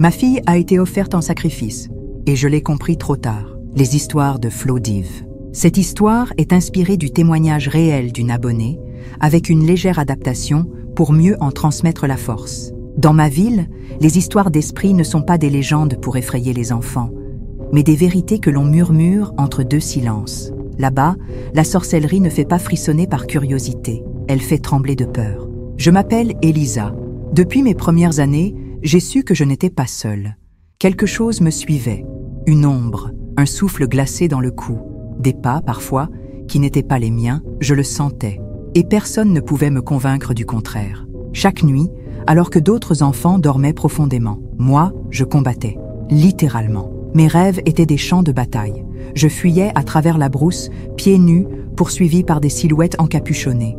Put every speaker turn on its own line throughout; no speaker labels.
Ma fille a été offerte en sacrifice, et je l'ai compris trop tard. Les histoires de Flodive. Cette histoire est inspirée du témoignage réel d'une abonnée, avec une légère adaptation pour mieux en transmettre la force. Dans ma ville, les histoires d'esprit ne sont pas des légendes pour effrayer les enfants, mais des vérités que l'on murmure entre deux silences. Là-bas, la sorcellerie ne fait pas frissonner par curiosité, elle fait trembler de peur. Je m'appelle Elisa. Depuis mes premières années, j'ai su que je n'étais pas seule. Quelque chose me suivait, une ombre, un souffle glacé dans le cou, des pas, parfois, qui n'étaient pas les miens, je le sentais, et personne ne pouvait me convaincre du contraire. Chaque nuit, alors que d'autres enfants dormaient profondément, moi, je combattais, littéralement. Mes rêves étaient des champs de bataille. Je fuyais à travers la brousse, pieds nus, poursuivis par des silhouettes encapuchonnées.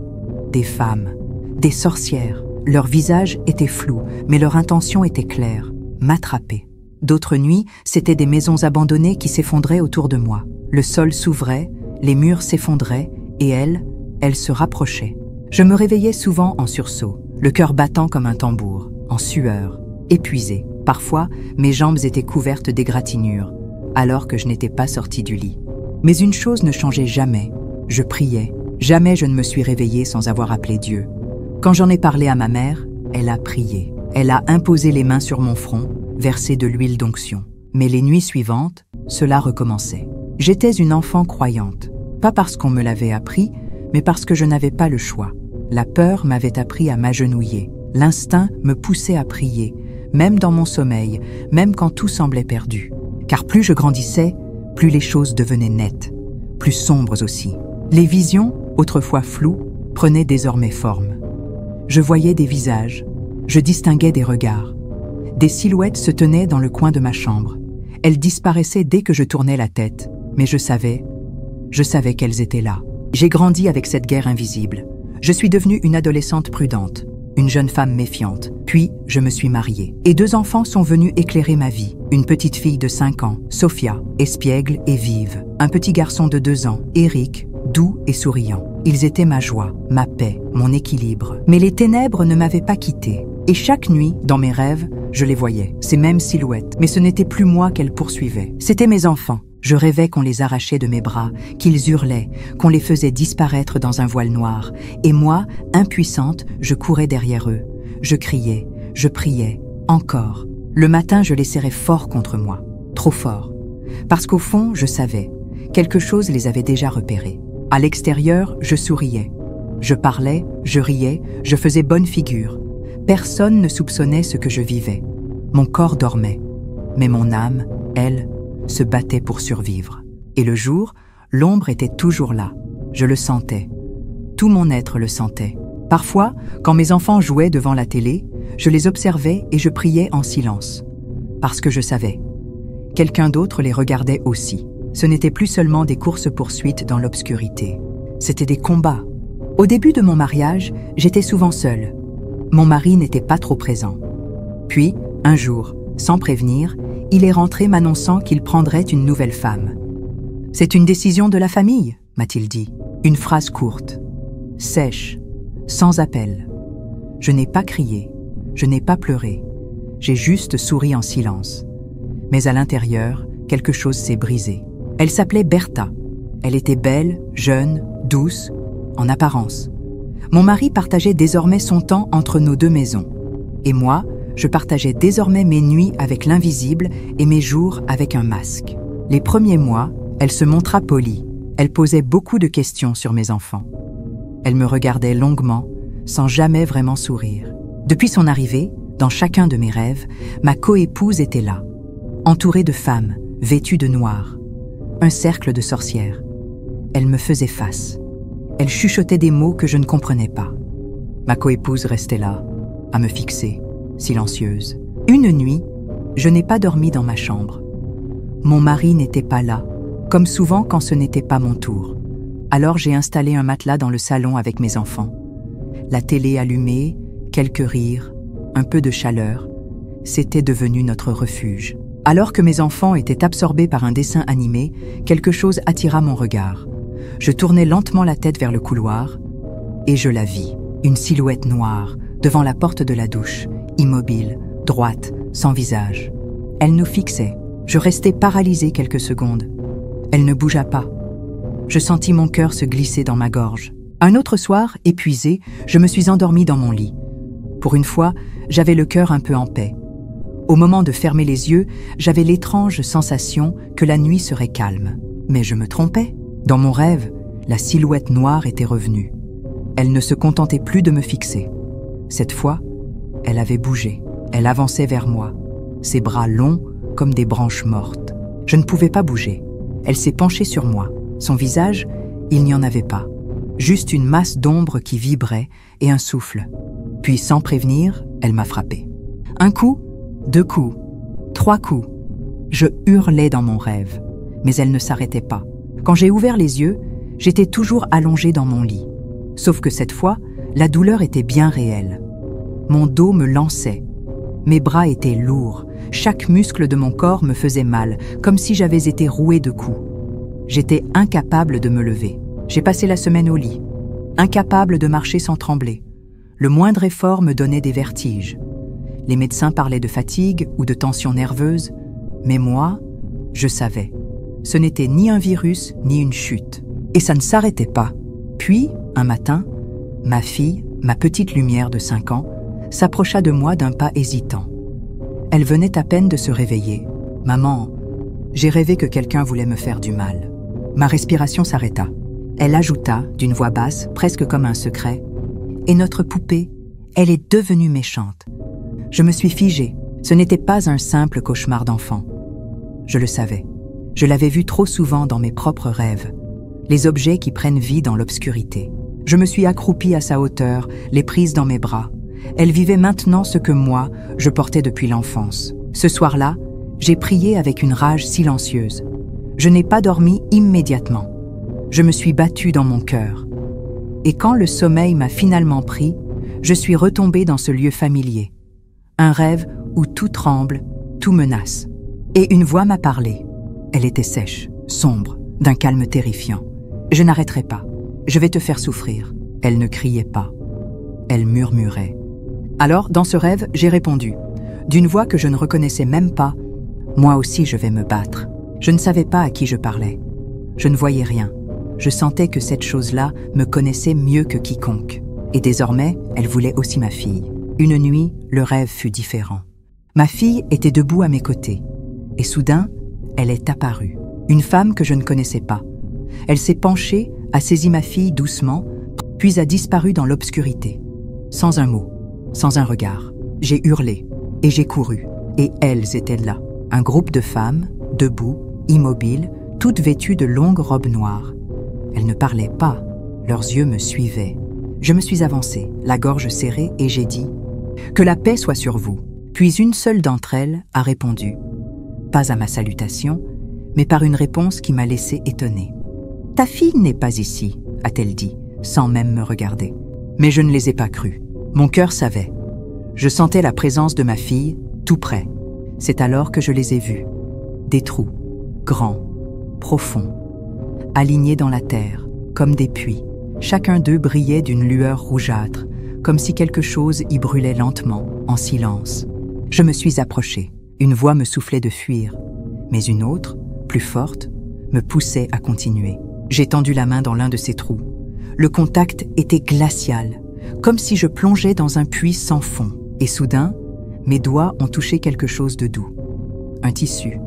Des femmes, des sorcières. Leurs visages étaient flous, mais leur intention était claire, m'attraper. D'autres nuits, c'étaient des maisons abandonnées qui s'effondraient autour de moi. Le sol s'ouvrait, les murs s'effondraient, et elle se rapprochait. Je me réveillais souvent en sursaut, le cœur battant comme un tambour, en sueur, épuisé. Parfois, mes jambes étaient couvertes d'égratignures, alors que je n'étais pas sortie du lit. Mais une chose ne changeait jamais. Je priais. Jamais je ne me suis réveillée sans avoir appelé Dieu. Quand j'en ai parlé à ma mère, elle a prié. Elle a imposé les mains sur mon front, versé de l'huile d'onction. Mais les nuits suivantes, cela recommençait. J'étais une enfant croyante, pas parce qu'on me l'avait appris, mais parce que je n'avais pas le choix. La peur m'avait appris à m'agenouiller. L'instinct me poussait à prier, même dans mon sommeil, même quand tout semblait perdu. Car plus je grandissais, plus les choses devenaient nettes, plus sombres aussi. Les visions, autrefois floues, prenaient désormais forme. Je voyais des visages, je distinguais des regards. Des silhouettes se tenaient dans le coin de ma chambre. Elles disparaissaient dès que je tournais la tête, mais je savais qu'elles étaient là. J'ai grandi avec cette guerre invisible. Je suis devenue une adolescente prudente, une jeune femme méfiante. Puis, je me suis mariée. Et 2 enfants sont venus éclairer ma vie. Une petite fille de 5 ans, Sophia, espiègle et vive. Un petit garçon de 2 ans, Eric, doux et souriant. Ils étaient ma joie, ma paix, mon équilibre. Mais les ténèbres ne m'avaient pas quittée. Et chaque nuit, dans mes rêves, je les voyais, ces mêmes silhouettes. Mais ce n'était plus moi qu'elles poursuivaient. C'étaient mes enfants. Je rêvais qu'on les arrachait de mes bras, qu'ils hurlaient, qu'on les faisait disparaître dans un voile noir. Et moi, impuissante, je courais derrière eux. Je criais, je priais, encore. Le matin, je les serrais fort contre moi, trop fort. Parce qu'au fond, je savais, quelque chose les avait déjà repérés. À l'extérieur, je souriais. Je parlais, je riais, je faisais bonne figure. Personne ne soupçonnait ce que je vivais. Mon corps dormait, mais mon âme, elle, se battait pour survivre. Et le jour, l'ombre était toujours là. Je le sentais. Tout mon être le sentait. Parfois, quand mes enfants jouaient devant la télé, je les observais et je priais en silence. Parce que je savais. Quelqu'un d'autre les regardait aussi. Ce n'était plus seulement des courses-poursuites dans l'obscurité. C'étaient des combats. Au début de mon mariage, j'étais souvent seule. Mon mari n'était pas trop présent. Puis, un jour, sans prévenir, il est rentré m'annonçant qu'il prendrait une nouvelle femme. « C'est une décision de la famille », m'a-t-il dit. Une phrase courte, sèche, sans appel. Je n'ai pas crié, je n'ai pas pleuré. J'ai juste souri en silence. Mais à l'intérieur, quelque chose s'est brisé. Elle s'appelait Bertha. Elle était belle, jeune, douce, en apparence. Mon mari partageait désormais son temps entre nos 2 maisons. Et moi, je partageais désormais mes nuits avec l'invisible et mes jours avec un masque. Les premiers mois, elle se montra polie. Elle posait beaucoup de questions sur mes enfants. Elle me regardait longuement, sans jamais vraiment sourire. Depuis son arrivée, dans chacun de mes rêves, ma coépouse était là, entourée de femmes, vêtues de noir. Un cercle de sorcières. Elle me faisait face. Elle chuchotait des mots que je ne comprenais pas. Ma coépouse restait là, à me fixer, silencieuse. Une nuit, je n'ai pas dormi dans ma chambre. Mon mari n'était pas là, comme souvent quand ce n'était pas mon tour. Alors j'ai installé un matelas dans le salon avec mes enfants. La télé allumée, quelques rires, un peu de chaleur, c'était devenu notre refuge. Alors que mes enfants étaient absorbés par un dessin animé, quelque chose attira mon regard. Je tournai lentement la tête vers le couloir et je la vis, une silhouette noire, devant la porte de la douche, immobile, droite, sans visage. Elle nous fixait. Je restai paralysée quelques secondes. Elle ne bougea pas. Je sentis mon cœur se glisser dans ma gorge. Un autre soir, épuisée, je me suis endormie dans mon lit. Pour une fois, j'avais le cœur un peu en paix. Au moment de fermer les yeux, j'avais l'étrange sensation que la nuit serait calme. Mais je me trompais. Dans mon rêve, la silhouette noire était revenue. Elle ne se contentait plus de me fixer. Cette fois, elle avait bougé. Elle avançait vers moi, ses bras longs comme des branches mortes. Je ne pouvais pas bouger. Elle s'est penchée sur moi. Son visage, il n'y en avait pas. Juste une masse d'ombre qui vibrait et un souffle. Puis, sans prévenir, elle m'a frappé. Un coup, 2 coups, 3 coups. Je hurlais dans mon rêve, mais elle ne s'arrêtait pas. Quand j'ai ouvert les yeux, j'étais toujours allongée dans mon lit. Sauf que cette fois, la douleur était bien réelle. Mon dos me lançait. Mes bras étaient lourds. Chaque muscle de mon corps me faisait mal, comme si j'avais été rouée de coups. J'étais incapable de me lever. J'ai passé la semaine au lit, incapable de marcher sans trembler. Le moindre effort me donnait des vertiges. Les médecins parlaient de fatigue ou de tension nerveuse, mais moi, je savais. Ce n'était ni un virus, ni une chute. Et ça ne s'arrêtait pas. Puis, un matin, ma fille, ma petite lumière de 5 ans, s'approcha de moi d'un pas hésitant. Elle venait à peine de se réveiller. « Maman, j'ai rêvé que quelqu'un voulait me faire du mal. » Ma respiration s'arrêta. Elle ajouta, d'une voix basse, presque comme un secret, « Et notre poupée, elle est devenue méchante. » Je me suis figée. Ce n'était pas un simple cauchemar d'enfant. Je le savais. Je l'avais vu trop souvent dans mes propres rêves. Les objets qui prennent vie dans l'obscurité. Je me suis accroupie à sa hauteur, les prise dans mes bras. Elle vivait maintenant ce que moi, je portais depuis l'enfance. Ce soir-là, j'ai prié avec une rage silencieuse. Je n'ai pas dormi immédiatement. Je me suis battue dans mon cœur. Et quand le sommeil m'a finalement pris, je suis retombée dans ce lieu familier. Un rêve où tout tremble, tout menace. Et une voix m'a parlé. Elle était sèche, sombre, d'un calme terrifiant. Je n'arrêterai pas. Je vais te faire souffrir. Elle ne criait pas. Elle murmurait. Alors, dans ce rêve, j'ai répondu, d'une voix que je ne reconnaissais même pas, « Moi aussi, je vais me battre. » Je ne savais pas à qui je parlais. Je ne voyais rien. Je sentais que cette chose-là me connaissait mieux que quiconque. Et désormais, elle voulait aussi ma fille. Une nuit, le rêve fut différent. Ma fille était debout à mes côtés. Et soudain, elle est apparue. Une femme que je ne connaissais pas. Elle s'est penchée, a saisi ma fille doucement, puis a disparu dans l'obscurité. Sans un mot, sans un regard. J'ai hurlé et j'ai couru. Et elles étaient là. Un groupe de femmes, debout, immobiles, toutes vêtues de longues robes noires. Elles ne parlaient pas. Leurs yeux me suivaient. Je me suis avancée, la gorge serrée, et j'ai dit « Que la paix soit sur vous ». Puis une seule d'entre elles a répondu. Pas à ma salutation, mais par une réponse qui m'a laissée étonnée. « Ta fille n'est pas ici », a-t-elle dit, sans même me regarder. Mais je ne les ai pas crus. Mon cœur savait. Je sentais la présence de ma fille, tout près. C'est alors que je les ai vus. Des trous, grands, profonds, alignés dans la terre, comme des puits. Chacun d'eux brillait d'une lueur rougeâtre, comme si quelque chose y brûlait lentement, en silence. Je me suis approchée. Une voix me soufflait de fuir, mais une autre, plus forte, me poussait à continuer. J'ai tendu la main dans l'un de ces trous. Le contact était glacial, comme si je plongeais dans un puits sans fond. Et soudain, mes doigts ont touché quelque chose de doux. Un tissu,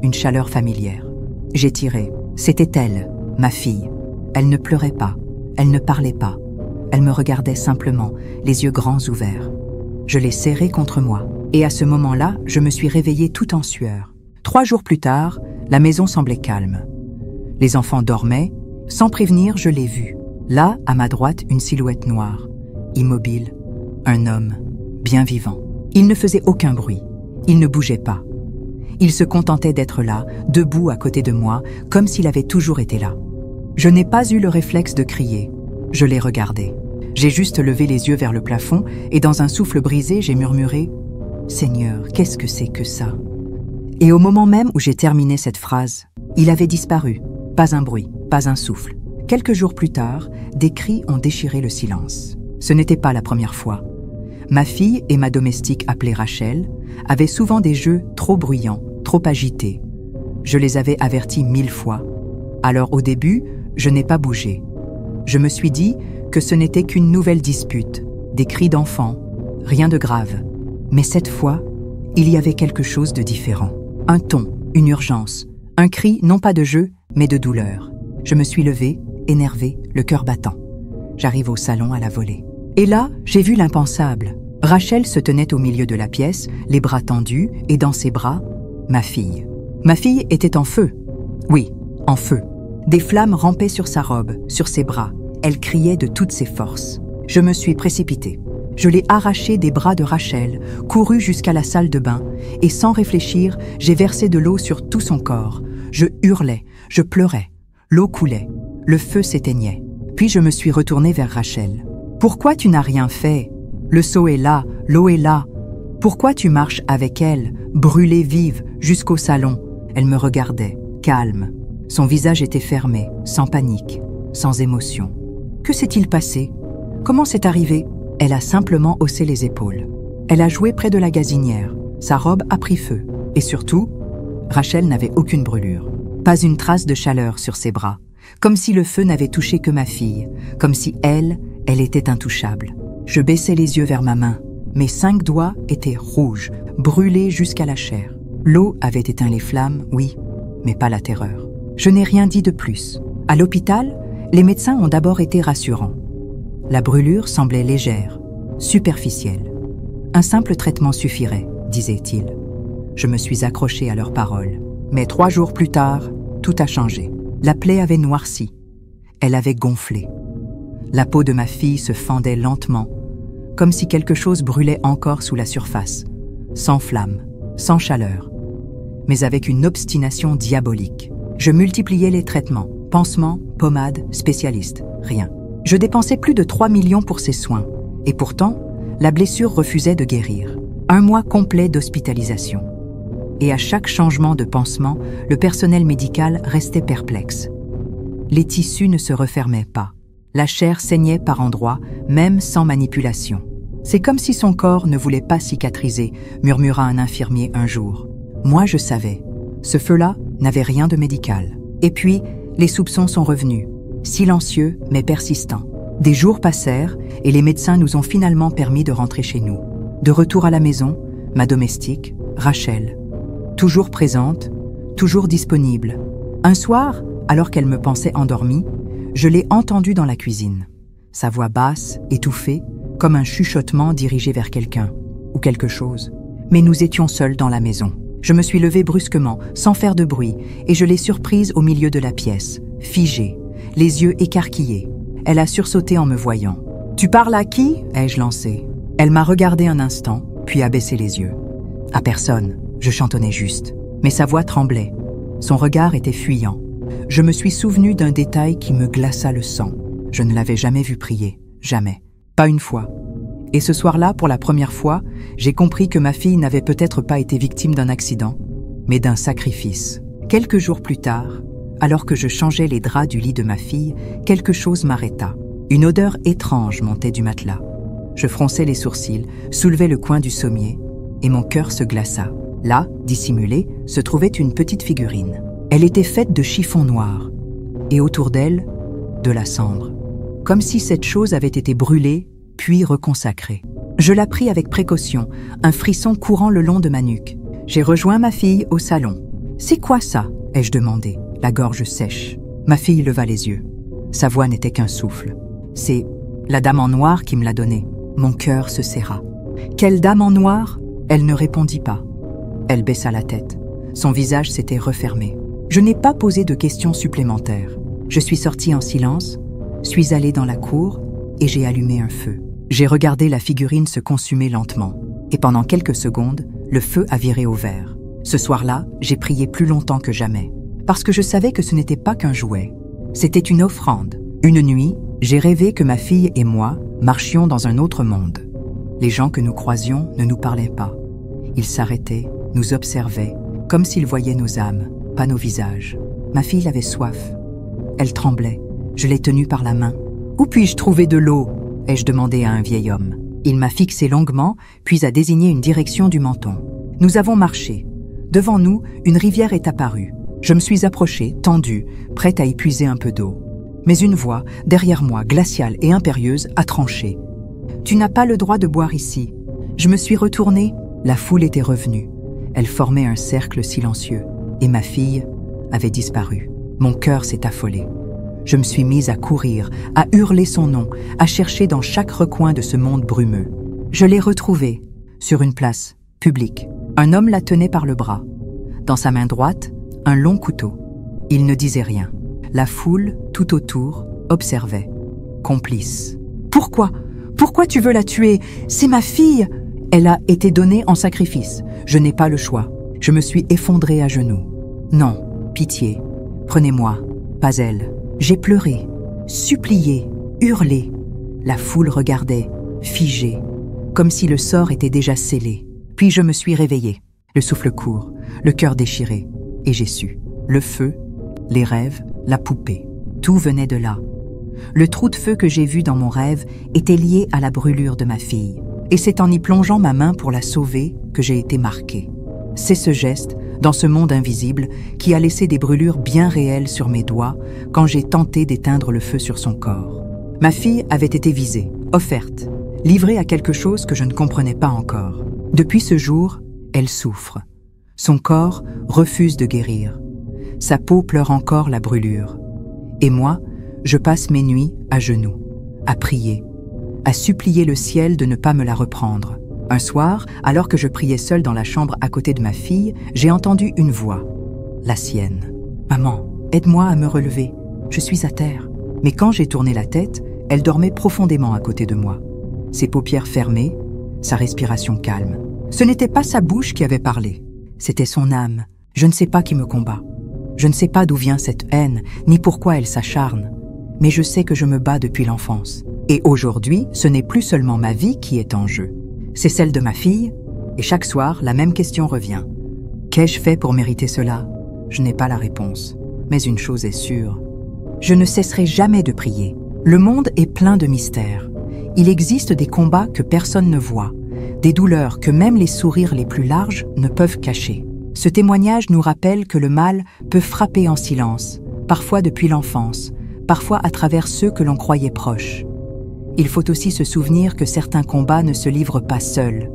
une chaleur familière. J'ai tiré. C'était elle, ma fille. Elle ne pleurait pas, elle ne parlait pas. Elle me regardait simplement, les yeux grands ouverts. Je l'ai serrée contre moi. Et à ce moment-là, je me suis réveillée tout en sueur. 3 jours plus tard, la maison semblait calme. Les enfants dormaient. Sans prévenir, je l'ai vue. Là, à ma droite, une silhouette noire, immobile, un homme, bien vivant. Il ne faisait aucun bruit. Il ne bougeait pas. Il se contentait d'être là, debout à côté de moi, comme s'il avait toujours été là. Je n'ai pas eu le réflexe de crier. Je l'ai regardé. J'ai juste levé les yeux vers le plafond et dans un souffle brisé, j'ai murmuré « Seigneur, qu'est-ce que c'est que ça ?» Et au moment même où j'ai terminé cette phrase, il avait disparu. Pas un bruit, pas un souffle. Quelques jours plus tard, des cris ont déchiré le silence. Ce n'était pas la première fois. Ma fille et ma domestique appelée Rachel avaient souvent des jeux trop bruyants, trop agités. Je les avais avertis 1000 fois. Alors au début, je n'ai pas bougé. Je me suis dit que ce n'était qu'une nouvelle dispute, des cris d'enfants, rien de grave. Mais cette fois, il y avait quelque chose de différent. Un ton, une urgence, un cri non pas de jeu, mais de douleur. Je me suis levée, énervée, le cœur battant. J'arrive au salon à la volée. Et là, j'ai vu l'impensable. Rachel se tenait au milieu de la pièce, les bras tendus, et dans ses bras, ma fille. Ma fille était en feu. Oui, en feu. Des flammes rampaient sur sa robe, sur ses bras. Elle criait de toutes ses forces. Je me suis précipitée. Je l'ai arrachée des bras de Rachel, couru jusqu'à la salle de bain, et sans réfléchir, j'ai versé de l'eau sur tout son corps. Je hurlais, je pleurais. L'eau coulait, le feu s'éteignait. Puis je me suis retournée vers Rachel. « Pourquoi tu n'as rien fait ? Le seau est là, l'eau est là. Pourquoi tu marches avec elle, brûlée vive, jusqu'au salon ?» Elle me regardait, calme. Son visage était fermé, sans panique, sans émotion. Que s'est-il passé ? Comment c'est arrivé ? Elle a simplement haussé les épaules. Elle a joué près de la gazinière. Sa robe a pris feu. Et surtout, Rachel n'avait aucune brûlure. Pas une trace de chaleur sur ses bras. Comme si le feu n'avait touché que ma fille. Comme si elle était intouchable. Je baissais les yeux vers ma main. Mes 5 doigts étaient rouges, brûlés jusqu'à la chair. L'eau avait éteint les flammes, oui, mais pas la terreur. Je n'ai rien dit de plus. À l'hôpital, les médecins ont d'abord été rassurants. La brûlure semblait légère, superficielle. Un simple traitement suffirait, disaient-ils. Je me suis accrochée à leurs paroles. Mais 3 jours plus tard, tout a changé. La plaie avait noirci. Elle avait gonflé. La peau de ma fille se fendait lentement, comme si quelque chose brûlait encore sous la surface, sans flamme, sans chaleur, mais avec une obstination diabolique. Je multipliais les traitements, pansements, pommades, spécialistes, rien. Je dépensais plus de 3 millions pour ces soins, et pourtant, la blessure refusait de guérir. 1 mois complet d'hospitalisation. Et à chaque changement de pansement, le personnel médical restait perplexe. Les tissus ne se refermaient pas. La chair saignait par endroits, même sans manipulation. C'est comme si son corps ne voulait pas cicatriser, murmura un infirmier un jour. Moi, je savais. Ce feu-là n'avait rien de médical. Et puis, les soupçons sont revenus, silencieux mais persistants. Des jours passèrent et les médecins nous ont finalement permis de rentrer chez nous. De retour à la maison, ma domestique, Rachel, toujours présente, toujours disponible. Un soir, alors qu'elle me pensait endormie, je l'ai entendue dans la cuisine. Sa voix basse, étouffée, comme un chuchotement dirigé vers quelqu'un ou quelque chose. Mais nous étions seuls dans la maison. Je me suis levée brusquement, sans faire de bruit, et je l'ai surprise au milieu de la pièce, figée, les yeux écarquillés. Elle a sursauté en me voyant. « Tu parles à qui ?» ai-je lancé. Elle m'a regardé un instant, puis a baissé les yeux. « À personne », je chantonnais juste. Mais sa voix tremblait. Son regard était fuyant. Je me suis souvenu d'un détail qui me glaça le sang. Je ne l'avais jamais vu prier. Jamais. Pas une fois. Et ce soir-là, pour la première fois, j'ai compris que ma fille n'avait peut-être pas été victime d'un accident, mais d'un sacrifice. Quelques jours plus tard, alors que je changeais les draps du lit de ma fille, quelque chose m'arrêta. Une odeur étrange montait du matelas. Je fronçai les sourcils, soulevai le coin du sommier, et mon cœur se glaça. Là, dissimulée, se trouvait une petite figurine. Elle était faite de chiffon noir, et autour d'elle, de la cendre. Comme si cette chose avait été brûlée, puis reconsacrée. Je la pris avec précaution, un frisson courant le long de ma nuque. J'ai rejoint ma fille au salon. « C'est quoi ça ?» ai-je demandé, la gorge sèche. Ma fille leva les yeux. Sa voix n'était qu'un souffle. « C'est la dame en noir qui me l'a donnée. » Mon cœur se serra. « Quelle dame en noir ?» Elle ne répondit pas. Elle baissa la tête. Son visage s'était refermé. Je n'ai pas posé de questions supplémentaires. Je suis sortie en silence, suis allée dans la cour et j'ai allumé un feu. J'ai regardé la figurine se consumer lentement. Et pendant quelques secondes, le feu a viré au vert. Ce soir-là, j'ai prié plus longtemps que jamais. Parce que je savais que ce n'était pas qu'un jouet. C'était une offrande. Une nuit, j'ai rêvé que ma fille et moi marchions dans un autre monde. Les gens que nous croisions ne nous parlaient pas. Ils s'arrêtaient, nous observaient, comme s'ils voyaient nos âmes, pas nos visages. Ma fille avait soif. Elle tremblait. Je l'ai tenue par la main. « Où puis-je trouver de l'eau ?» ai-je demandé à un vieil homme. Il m'a fixé longuement, puis a désigné une direction du menton. Nous avons marché. Devant nous, une rivière est apparue. Je me suis approchée, tendue, prête à y puiser un peu d'eau. Mais une voix, derrière moi, glaciale et impérieuse, a tranché. « Tu n'as pas le droit de boire ici. » Je me suis retournée. La foule était revenue. Elle formait un cercle silencieux. Et ma fille avait disparu. Mon cœur s'est affolé. Je me suis mise à courir, à hurler son nom, à chercher dans chaque recoin de ce monde brumeux. Je l'ai retrouvée, sur une place, publique. Un homme la tenait par le bras. Dans sa main droite, un long couteau. Il ne disait rien. La foule, tout autour, observait. Complice. « Pourquoi ? Pourquoi tu veux la tuer ? C'est ma fille !» Elle a été donnée en sacrifice. Je n'ai pas le choix. Je me suis effondrée à genoux. « Non, pitié. Prenez-moi, pas elle. » J'ai pleuré, supplié, hurlé. La foule regardait, figée, comme si le sort était déjà scellé. Puis je me suis réveillée, le souffle court, le cœur déchiré, et j'ai su. Le feu, les rêves, la poupée, tout venait de là. Le trou de feu que j'ai vu dans mon rêve était lié à la brûlure de ma fille. Et c'est en y plongeant ma main pour la sauver que j'ai été marquée. C'est ce geste, dans ce monde invisible, qui a laissé des brûlures bien réelles sur mes doigts quand j'ai tenté d'éteindre le feu sur son corps. Ma fille avait été visée, offerte, livrée à quelque chose que je ne comprenais pas encore. Depuis ce jour, elle souffre. Son corps refuse de guérir. Sa peau pleure encore la brûlure. Et moi, je passe mes nuits à genoux, à prier, à supplier le ciel de ne pas me la reprendre. Un soir, alors que je priais seule dans la chambre à côté de ma fille, j'ai entendu une voix, la sienne. « Maman, aide-moi à me relever, je suis à terre. » Mais quand j'ai tourné la tête, elle dormait profondément à côté de moi. Ses paupières fermées, sa respiration calme. Ce n'était pas sa bouche qui avait parlé, c'était son âme. Je ne sais pas qui me combat. Je ne sais pas d'où vient cette haine, ni pourquoi elle s'acharne. Mais je sais que je me bats depuis l'enfance. Et aujourd'hui, ce n'est plus seulement ma vie qui est en jeu. C'est celle de ma fille, et chaque soir, la même question revient. Qu'ai-je fait pour mériter cela ? Je n'ai pas la réponse. Mais une chose est sûre, je ne cesserai jamais de prier. Le monde est plein de mystères. Il existe des combats que personne ne voit, des douleurs que même les sourires les plus larges ne peuvent cacher. Ce témoignage nous rappelle que le mal peut frapper en silence, parfois depuis l'enfance, parfois à travers ceux que l'on croyait proches. Il faut aussi se souvenir que certains combats ne se livrent pas seuls,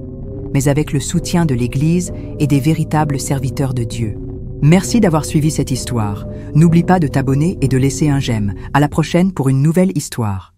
mais avec le soutien de l'Église et des véritables serviteurs de Dieu. Merci d'avoir suivi cette histoire. N'oublie pas de t'abonner et de laisser un j'aime. À la prochaine pour une nouvelle histoire.